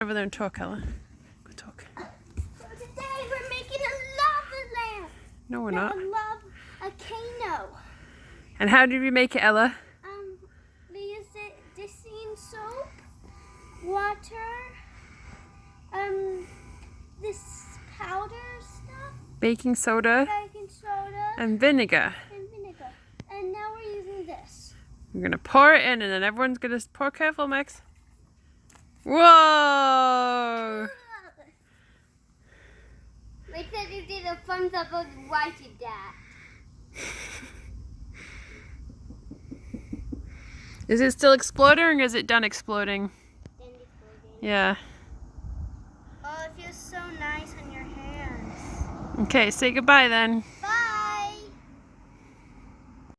Over there and talk, Ella. Go talk. So today we're making a lava lamp. No, we're not. A volcano. And how did we make it, Ella? We used dishing soap, water, this powder stuff, Baking soda and vinegar. and now we're using this. We're gonna pour it in, and then everyone's gonna pour. Careful, Max. Whoa! Like that you did a thumbs up of why did that. Is it still exploding, or is it done exploding? Then exploding. Yeah. Oh, it feels so nice on your hands. Okay, say goodbye then.